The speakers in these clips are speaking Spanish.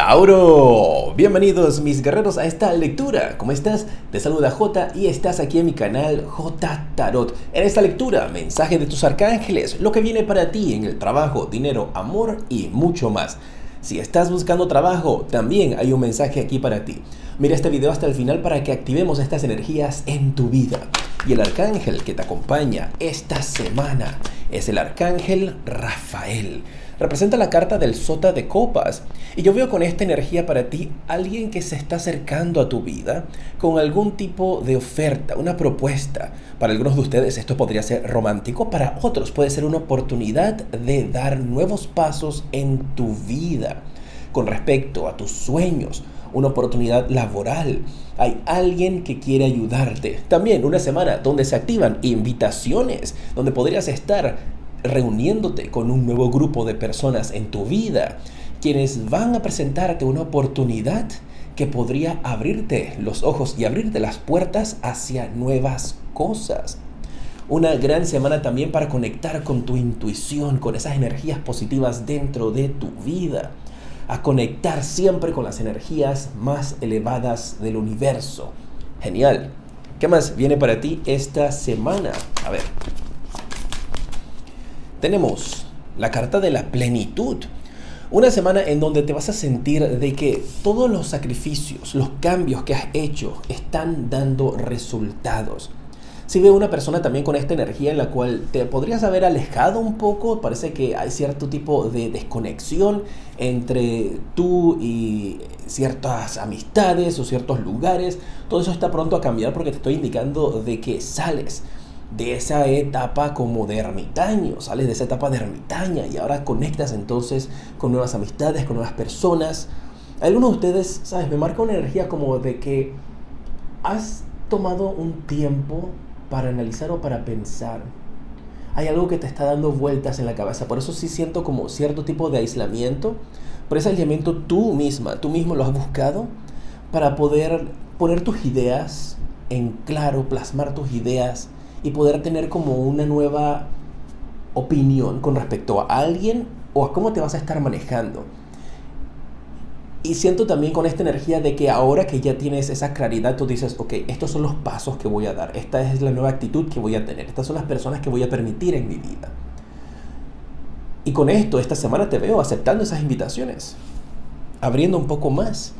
Tauro, bienvenidos mis guerreros a esta lectura. ¿Cómo estás? Te saluda J y estás aquí en mi canal J Tarot. En esta lectura, mensaje de tus arcángeles, lo que viene para ti en el trabajo, dinero, amor y mucho más. Si estás buscando trabajo, también hay un mensaje aquí para ti. Mira este video hasta el final para que activemos estas energías en tu vida. Y el arcángel que te acompaña esta semana es el arcángel Rafael. Representa la carta del Sota de Copas. Y yo veo con esta energía para ti alguien que se está acercando a tu vida con algún tipo de oferta, una propuesta. Para algunos de ustedes esto podría ser romántico, para otros puede ser una oportunidad de dar nuevos pasos en tu vida con respecto a tus sueños, una oportunidad laboral. Hay alguien que quiere ayudarte. También una semana donde se activan invitaciones, donde podrías estar reuniéndote con un nuevo grupo de personas en tu vida, quienes van a presentarte una oportunidad que podría abrirte los ojos y abrirte las puertas hacia nuevas cosas. Una gran semana también para conectar con tu intuición, con esas energías positivas dentro de tu vida, a conectar siempre con las energías más elevadas del universo. Genial. ¿Qué más viene para ti esta semana? A ver. Tenemos la carta de la plenitud. Una semana en donde te vas a sentir de que todos los sacrificios, los cambios que has hecho están dando resultados. Si veo una persona también con esta energía en la cual te podrías haber alejado un poco, parece que hay cierto tipo de desconexión entre tú y ciertas amistades o ciertos lugares. Todo eso está pronto a cambiar porque te estoy indicando de que sales de esa etapa como de ermitaño, sales de esa etapa de ermitaña y ahora conectas entonces con nuevas amistades, con nuevas personas. Algunos de ustedes, ¿sabes? Me marca una energía como de que has tomado un tiempo para analizar o para pensar. Hay algo que te está dando vueltas en la cabeza, por eso sí siento como cierto tipo de aislamiento. Por ese aislamiento tú mismo lo has buscado para poder poner tus ideas en claro, plasmar tus ideas y poder tener como una nueva opinión con respecto a alguien o a cómo te vas a estar manejando. Y siento también con esta energía de que ahora que ya tienes esa claridad, tú dices, ok, estos son los pasos que voy a dar, esta es la nueva actitud que voy a tener, estas son las personas que voy a permitir en mi vida. Y con esto, esta semana te veo aceptando esas invitaciones, abriendo un poco más,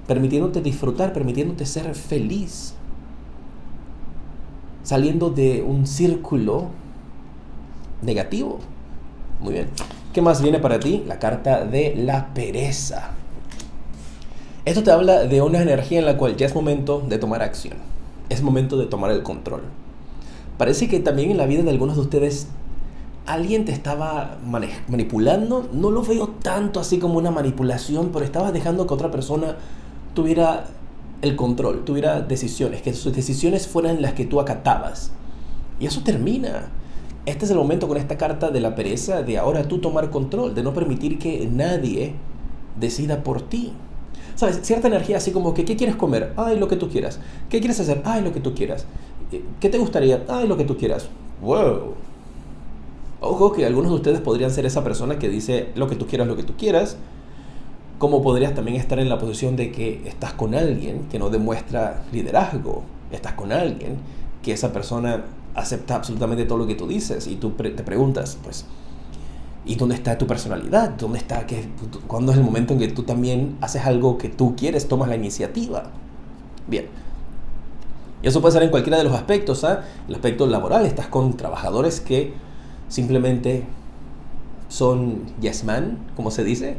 permitiéndote disfrutar, permitiéndote ser feliz, saliendo de un círculo negativo. Muy bien. ¿Qué más viene para ti? La carta de la pereza. Esto te habla de una energía en la cual ya es momento de tomar acción. Es momento de tomar el control. Parece que también en la vida de algunos de ustedes alguien te estaba manipulando. No lo veo tanto así como una manipulación, pero estabas dejando que otra persona tuviera el control, tuviera decisiones, que sus decisiones fueran las que tú acatabas. Y eso termina. Este es el momento con esta carta de la pereza de ahora tú tomar control, de no permitir que nadie decida por ti. ¿Sabes? Cierta energía así como que, ¿qué quieres comer? Ay, lo que tú quieras. ¿Qué quieres hacer? Ay, lo que tú quieras. ¿Qué te gustaría? Ay, lo que tú quieras. ¡Wow! Ojo que algunos de ustedes podrían ser esa persona que dice lo que tú quieras, lo que tú quieras. Como podrías también estar en la posición de que estás con alguien que no demuestra liderazgo. Estás con alguien que esa persona acepta absolutamente todo lo que tú dices. Y tú te preguntas, pues, ¿y dónde está tu personalidad? ¿Dónde está? ¿Cuándo es el momento en que tú también haces algo que tú quieres, tomas la iniciativa? Bien. Y eso puede ser en cualquiera de los aspectos, ¿eh? El aspecto laboral, estás con trabajadores que simplemente son yes man, como se dice.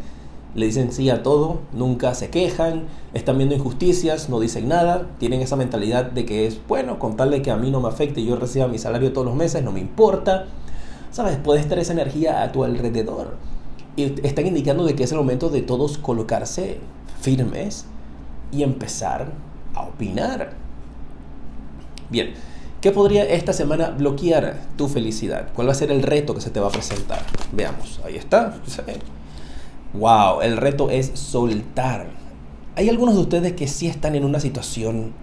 Le dicen sí a todo, nunca se quejan, están viendo injusticias, no dicen nada, tienen esa mentalidad de que es bueno, con tal de que a mí no me afecte y yo reciba mi salario todos los meses, no me importa. ¿Sabes? Puede estar esa energía a tu alrededor. Y están indicando de que es el momento de todos colocarse firmes y empezar a opinar. Bien, ¿qué podría esta semana bloquear tu felicidad? ¿Cuál va a ser el reto que se te va a presentar? Veamos, ahí está. Wow, el reto es soltar. Hay algunos de ustedes que sí están en una situación,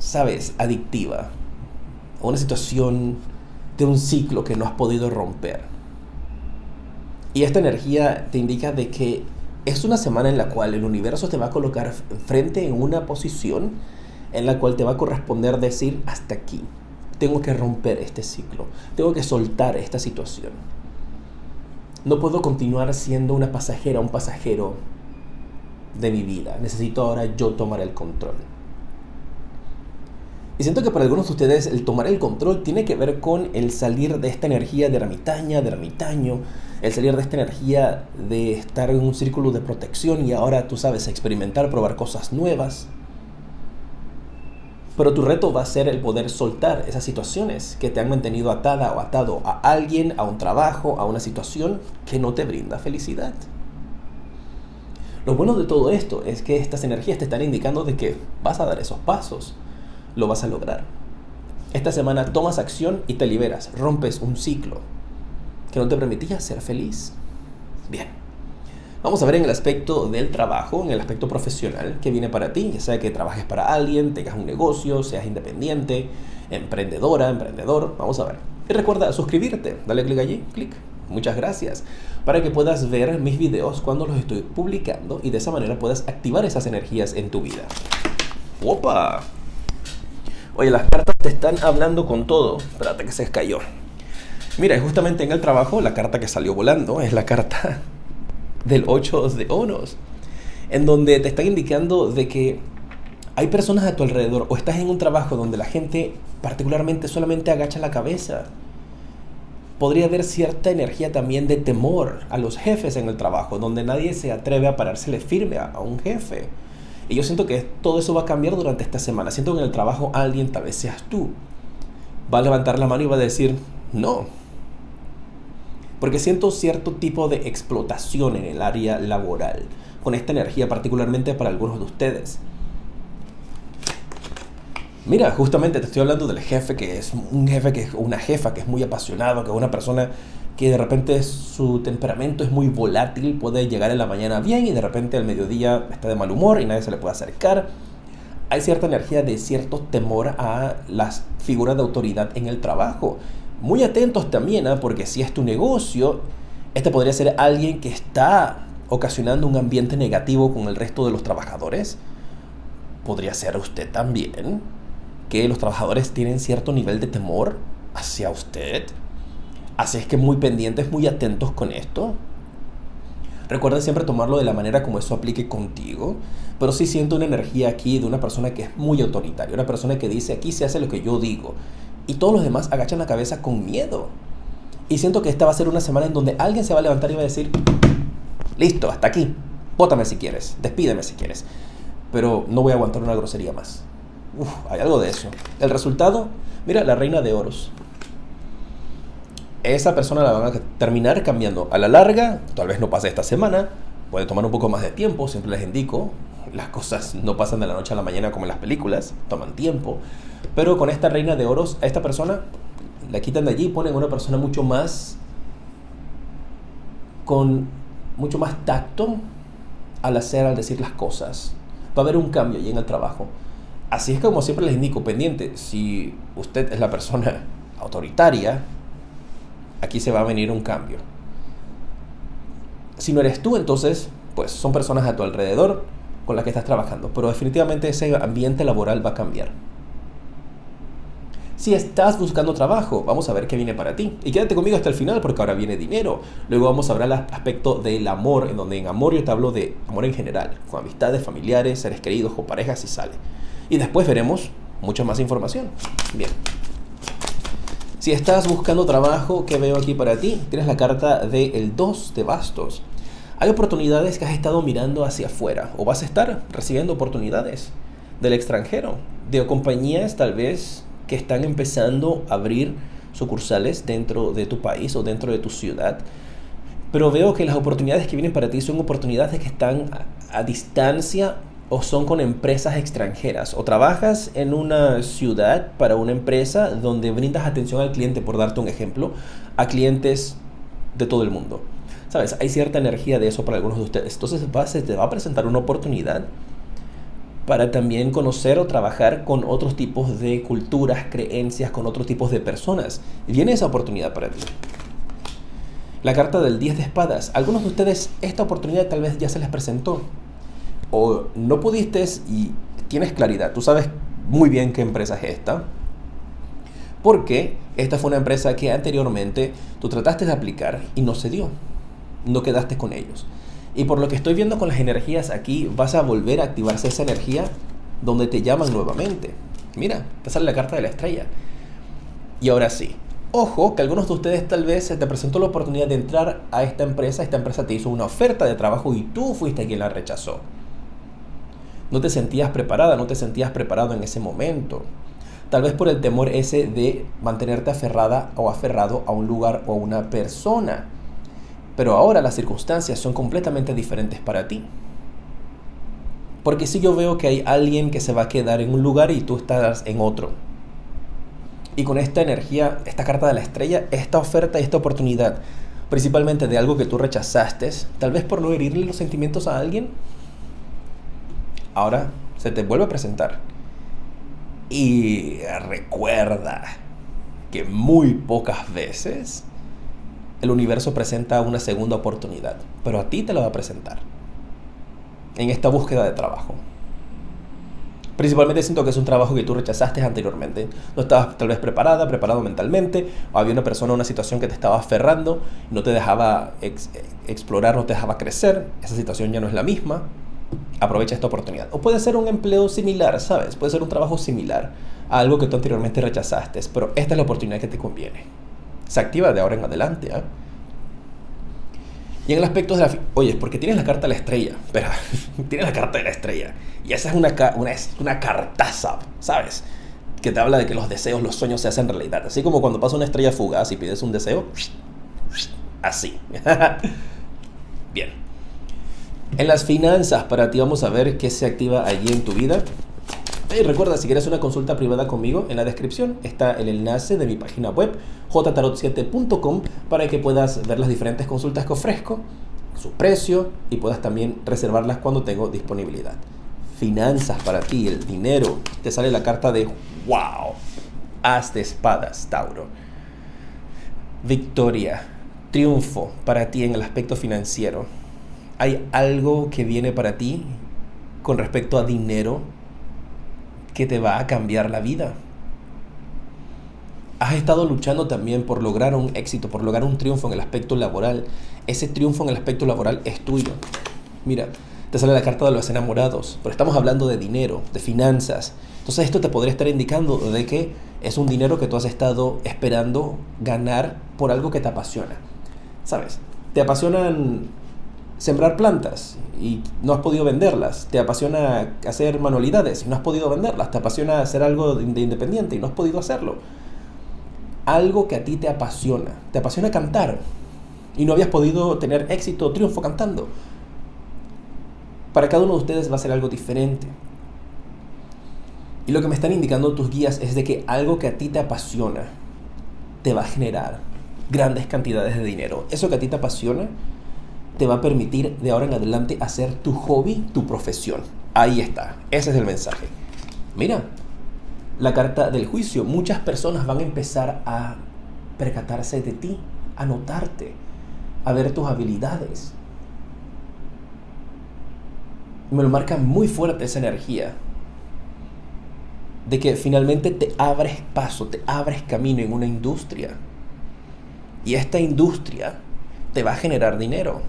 ¿sabes? Adictiva. O una situación de un ciclo que no has podido romper. Y esta energía te indica de que Es una semana en la cual el universo te va a colocar frente en una posición en la cual te va a corresponder decir hasta aquí. Tengo que romper este ciclo. Tengo que soltar esta situación. No puedo continuar siendo una pasajera, un pasajero de mi vida. Necesito ahora yo tomar el control. Y siento que para algunos de ustedes el tomar el control tiene que ver con el salir de esta energía de ermitaña, de ermitaño, el salir de esta energía de estar en un círculo de protección y ahora tú sabes experimentar, probar cosas nuevas. Pero tu reto va a ser el poder soltar esas situaciones que te han mantenido atada o atado a alguien, a un trabajo, a una situación que no te brinda felicidad. Lo bueno de todo esto es que estas energías te están indicando de que vas a dar esos pasos. Lo vas a lograr. Esta semana tomas acción y te liberas, rompes un ciclo que no te permitía ser feliz. Bien, vamos a ver en el aspecto del trabajo, en el aspecto profesional que viene para ti, ya sea que trabajes para alguien, tengas un negocio, seas independiente, emprendedora, emprendedor. Vamos a ver. Y recuerda suscribirte, dale clic allí, clic. Muchas gracias, para que puedas ver mis videos cuando los estoy publicando y de esa manera puedas activar esas energías en tu vida. ¡Opa! Oye, las cartas te están hablando con todo. Espérate que se cayó. Mira, justamente en el trabajo, la carta que salió volando es la carta del 8 de oros, en donde te están indicando de que hay personas a tu alrededor o estás en un trabajo donde la gente particularmente solamente agacha la cabeza. Podría haber cierta energía también de temor a los jefes en el trabajo, donde nadie se atreve a parársele firme a un jefe. Y yo siento que todo eso va a cambiar durante esta semana. Siento que en el trabajo alguien, tal vez seas tú, va a levantar la mano y va a decir no. Porque siento cierto tipo de explotación en el área laboral, con esta energía particularmente para algunos de ustedes. Mira, justamente te estoy hablando del jefe que es un jefe, que es una jefa que es muy apasionado, que es una persona que de repente su temperamento es muy volátil, puede llegar en la mañana bien y de repente al mediodía está de mal humor y nadie se le puede acercar. Hay cierta energía de cierto temor a las figuras de autoridad en el trabajo. Muy atentos también, porque si es tu negocio, este podría ser alguien que está ocasionando un ambiente negativo con el resto de los trabajadores. Podría ser usted también, que los trabajadores tienen cierto nivel de temor hacia usted. Así es que muy pendientes, muy atentos con esto. Recuerda siempre tomarlo de la manera como eso aplique contigo. Pero sí siento una energía aquí de una persona que es muy autoritaria. Una persona que dice, aquí se hace lo que yo digo. Y todos los demás agachan la cabeza con miedo. Y siento que esta va a ser una semana en donde alguien se va a levantar y va a decir, listo, hasta aquí. Bótame si quieres, despídeme si quieres. Pero no voy a aguantar una grosería más. Hay algo de eso. El resultado, mira, la reina de oros. Esa persona la van a terminar cambiando. A la larga, tal vez no pase esta semana, puede tomar un poco más de tiempo, siempre les indico. Las cosas no pasan de la noche a la mañana como en las películas, toman tiempo. Pero con esta reina de oros, a esta persona la quitan de allí y ponen una persona mucho más, con mucho más tacto al hacer, al decir las cosas. Va a haber un cambio allí en el trabajo. Así es como siempre les indico, pendiente, si usted es la persona autoritaria, aquí se va a venir un cambio. Si no eres tú, entonces, pues son personas a tu alrededor con las que estás trabajando. Pero definitivamente ese ambiente laboral va a cambiar. Si estás buscando trabajo, vamos a ver qué viene para ti. Y quédate conmigo hasta el final porque ahora viene dinero. Luego vamos a hablar al aspecto del amor, en donde en amor yo te hablo de amor en general, con amistades, familiares, seres queridos, con parejas si sale. Y después veremos mucha más información. Bien. Si estás buscando trabajo, ¿qué veo aquí para ti? Tienes la carta del 2 de bastos. Hay oportunidades que has estado mirando hacia afuera o vas a estar recibiendo oportunidades del extranjero, de compañías tal vez que están empezando a abrir sucursales dentro de tu país o dentro de tu ciudad. Pero veo que las oportunidades que vienen para ti son oportunidades que están a distancia o son con empresas extranjeras, o trabajas en una ciudad para una empresa donde brindas atención al cliente, por darte un ejemplo, a clientes de todo el mundo. ¿Sabes? Hay cierta energía de eso para algunos de ustedes. Entonces se te va a presentar una oportunidad para también conocer o trabajar con otros tipos de culturas, creencias, con otros tipos de personas. Viene esa oportunidad para ti. La carta del 10 de espadas. Algunos de ustedes esta oportunidad tal vez ya se les presentó. O no pudiste y tienes claridad. Tú sabes muy bien qué empresa es esta. Porque esta fue una empresa que anteriormente tú trataste de aplicar y no se dio. No quedaste con ellos. Y por lo que estoy viendo con las energías aquí, vas a volver a activarse esa energía donde te llaman nuevamente. Mira, te sale la carta de la estrella. Y ahora sí. Ojo, que algunos de ustedes tal vez se te presentó la oportunidad de entrar a esta empresa te hizo una oferta de trabajo y tú fuiste quien la rechazó. No te sentías preparada, no te sentías preparado en ese momento. Tal vez por el temor ese de mantenerte aferrada o aferrado a un lugar o a una persona. Pero ahora las circunstancias son completamente diferentes para ti. Porque si yo veo que hay alguien que se va a quedar en un lugar y tú estás en otro. Y con esta energía, esta carta de la estrella, esta oferta y esta oportunidad, principalmente de algo que tú rechazaste, tal vez por no herirle los sentimientos a alguien, ahora se te vuelve a presentar. Y recuerda que muy pocas veces el universo presenta una segunda oportunidad, pero a ti te la va a presentar en esta búsqueda de trabajo. Principalmente siento que es un trabajo que tú rechazaste anteriormente. No estabas tal vez preparado mentalmente, o había una persona, una situación que te estaba aferrando, no te dejaba explorar, no te dejaba crecer. Esa situación ya no es la misma. Aprovecha esta oportunidad. O puede ser un empleo similar, ¿sabes? Puede ser un trabajo similar a algo que tú anteriormente rechazaste, pero esta es la oportunidad que te conviene. Se activa de ahora en adelante, ¿eh? Y en el aspecto de oye, porque tienes la carta de la estrella. Espera, tienes la carta de la estrella. Y esa es una cartaza, ¿sabes? Que te habla de que los deseos, los sueños se hacen realidad. Así como cuando pasa una estrella fugaz y pides un deseo. Así. Bien. En las finanzas, para ti vamos a ver qué se activa allí en tu vida. Y recuerda, si quieres una consulta privada conmigo, en la descripción está el enlace de mi página web, jtarot7.com, para que puedas ver las diferentes consultas que ofrezco, su precio, y puedas también reservarlas cuando tengo disponibilidad. Finanzas para ti, el dinero. Te sale la carta de wow, as de espadas, Tauro. Victoria, triunfo para ti en el aspecto financiero. Hay algo que viene para ti con respecto a dinero que te va a cambiar la vida. Has estado luchando también por lograr un éxito, por lograr un triunfo en el aspecto laboral. Ese triunfo en el aspecto laboral es tuyo. Mira, te sale la carta de los enamorados, pero estamos hablando de dinero, de finanzas. Entonces esto te podría estar indicando de que es un dinero que tú has estado esperando ganar por algo que te apasiona. ¿Sabes? Te apasionan sembrar plantas y no has podido venderlas. Te apasiona hacer manualidades y no has podido venderlas. Te apasiona hacer algo de independiente y no has podido hacerlo. Algo que a ti te apasiona. Te apasiona cantar y no habías podido tener éxito o triunfo cantando. Para cada uno de ustedes va a ser algo diferente. Y lo que me están indicando tus guías es de que algo que a ti te apasiona te va a generar grandes cantidades de dinero. Eso que a ti te apasiona te va a permitir de ahora en adelante hacer tu hobby, tu profesión. Ahí está, ese es el mensaje. Mira, la carta del juicio. Muchas personas van a empezar a percatarse de ti, a notarte, a ver tus habilidades. Me lo marca muy fuerte esa energía de que finalmente te abres paso, te abres camino en una industria. Y esta industria te va a generar dinero.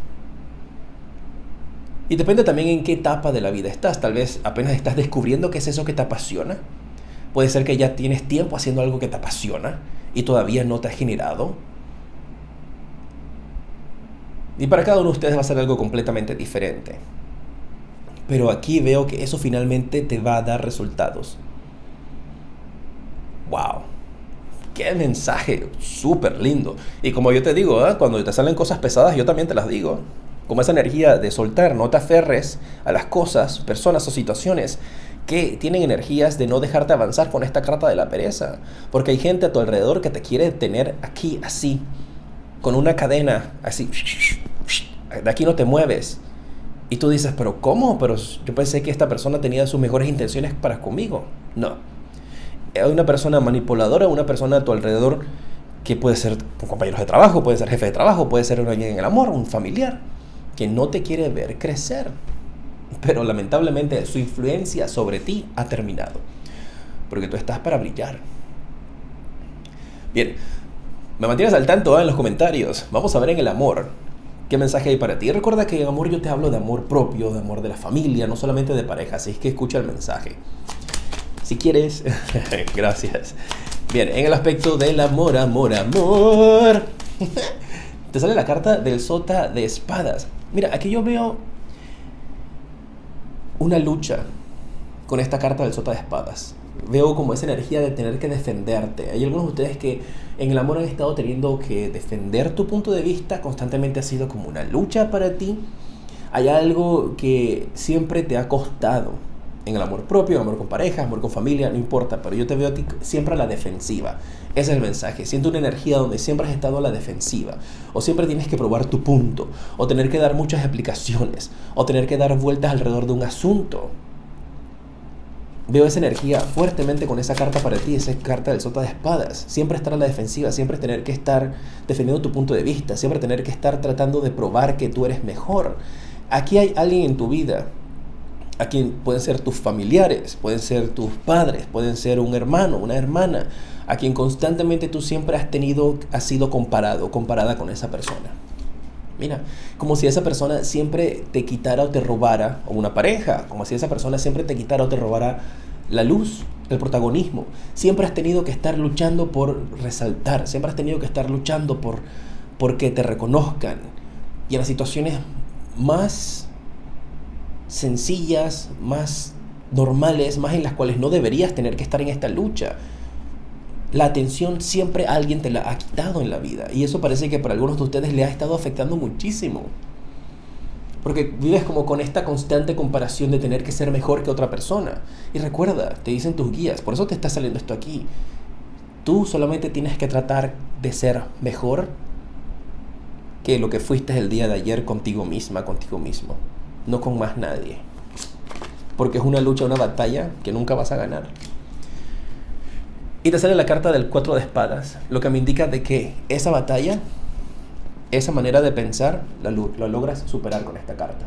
Y depende también en qué etapa de la vida estás. Tal vez apenas estás descubriendo qué es eso que te apasiona. Puede ser que ya tienes tiempo haciendo algo que te apasiona y todavía no te ha generado. Y para cada uno de ustedes va a ser algo completamente diferente. Pero aquí veo que eso finalmente te va a dar resultados. ¡Wow! ¡Qué mensaje! Súper lindo. Y como yo te digo, cuando te salen cosas pesadas, yo también te las digo. Como esa energía de soltar, no te aferres a las cosas, personas o situaciones que tienen energías de no dejarte avanzar con esta carta de la pereza. Porque hay gente a tu alrededor que te quiere tener aquí, así, con una cadena, así, de aquí no te mueves. Y tú dices, ¿pero cómo? Pero yo pensé que esta persona tenía sus mejores intenciones para conmigo. No. Hay una persona manipuladora, una persona a tu alrededor que puede ser compañeros de trabajo, puede ser jefe de trabajo, puede ser alguien en el amor, un familiar, que no te quiere ver crecer. Pero lamentablemente su influencia sobre ti ha terminado, porque tú estás para brillar. Bien, me mantienes al tanto en los comentarios. Vamos a ver en el amor qué mensaje hay para ti. Recuerda que en amor yo te hablo de amor propio, de amor de la familia, no solamente de pareja, así es que escucha el mensaje. Si quieres, gracias. Bien, en el aspecto del amor, te sale la carta del sota de espadas. Mira, aquí yo veo una lucha con esta carta del sota de espadas. Veo como esa energía de tener que defenderte. Hay algunos de ustedes que en el amor han estado teniendo que defender tu punto de vista. Constantemente ha sido como una lucha para ti. Hay algo que siempre te ha costado en el amor propio, amor con pareja, amor con familia, no importa, pero yo te veo a ti siempre a la defensiva. Ese es el mensaje. Siento una energía donde siempre has estado a la defensiva, o siempre tienes que probar tu punto, o tener que dar muchas explicaciones, o tener que dar vueltas alrededor de un asunto. Veo esa energía fuertemente con esa carta para ti, esa carta del sota de espadas. Siempre estar a la defensiva, siempre tener que estar defendiendo tu punto de vista, siempre tener que estar tratando de probar que tú eres mejor. Aquí hay alguien en tu vida, a quien pueden ser tus familiares, pueden ser tus padres, pueden ser un hermano, una hermana, a quien constantemente tú siempre has sido comparada con esa persona. Mira, como si esa persona siempre te quitara o te robara, o una pareja, como si esa persona siempre te quitara o te robara la luz, el protagonismo. Siempre has tenido que estar luchando por resaltar, siempre has tenido que estar luchando por que te reconozcan. Y en las situaciones más sencillas, más normales, más en las cuales no deberías tener que estar en esta lucha, la atención siempre alguien te la ha quitado en la vida, y eso parece que para algunos de ustedes le ha estado afectando muchísimo, porque vives como con esta constante comparación de tener que ser mejor que otra persona. Y recuerda, te dicen tus guías, por eso te está saliendo esto aquí, tú solamente tienes que tratar de ser mejor que lo que fuiste el día de ayer contigo misma, contigo mismo, no con más nadie, porque es una lucha, una batalla que nunca vas a ganar. Y te sale la carta del 4 de espadas, lo que me indica de que esa batalla, esa manera de pensar, la logras superar con esta carta.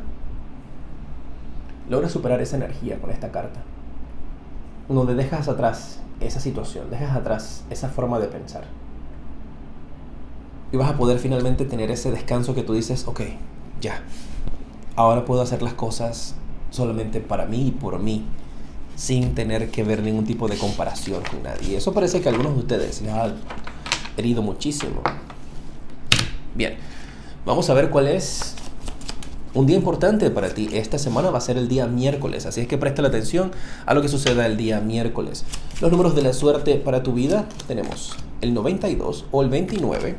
Logras superar esa energía con esta carta, donde dejas atrás esa situación, dejas atrás esa forma de pensar, y vas a poder finalmente tener ese descanso que tú dices, ok, ya, ahora puedo hacer las cosas solamente para mí y por mí, sin tener que ver ningún tipo de comparación con nadie. Y eso parece que a algunos de ustedes les ha herido muchísimo. Bien, vamos a ver cuál es un día importante para ti. Esta semana va a ser el día miércoles, así es que presta la atención a lo que suceda el día miércoles. Los números de la suerte para tu vida tenemos el 92 o el 29,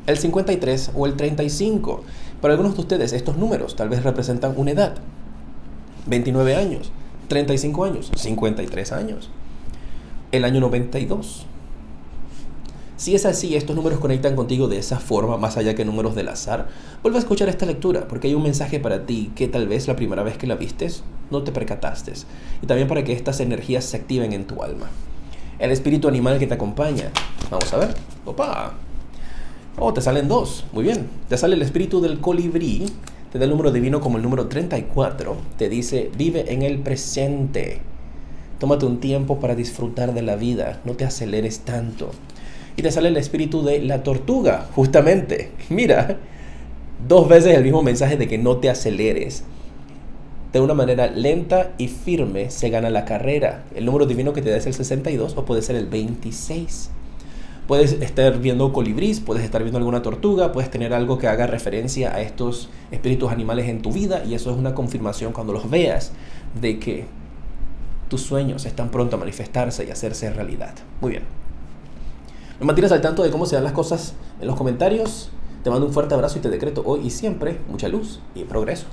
el 53 o el 35. Para algunos de ustedes estos números tal vez representan una edad: 29 años, 35 años, 53 años, el año 92. Si es así, estos números conectan contigo de esa forma, más allá que números del azar. Vuelve a escuchar esta lectura, porque hay un mensaje para ti que tal vez la primera vez que la vistes no te percataste, y también para que estas energías se activen en tu alma. El espíritu animal que te acompaña, vamos a ver. ¡Opa! Oh, te salen dos, muy bien. Te sale el espíritu del colibrí, te da el número divino como el número 34, te dice, vive en el presente. Tómate un tiempo para disfrutar de la vida, no te aceleres tanto. Y te sale el espíritu de la tortuga, justamente. Mira, 2 veces el mismo mensaje de que no te aceleres. De una manera lenta y firme se gana la carrera. El número divino que te da es el 62 o puede ser el 26. Puedes estar viendo colibrís, puedes estar viendo alguna tortuga, puedes tener algo que haga referencia a estos espíritus animales en tu vida, y eso es una confirmación cuando los veas de que tus sueños están pronto a manifestarse y hacerse realidad. Muy bien. Me mantienes al tanto de cómo se dan las cosas en los comentarios. Te mando un fuerte abrazo y te decreto hoy y siempre mucha luz y progreso.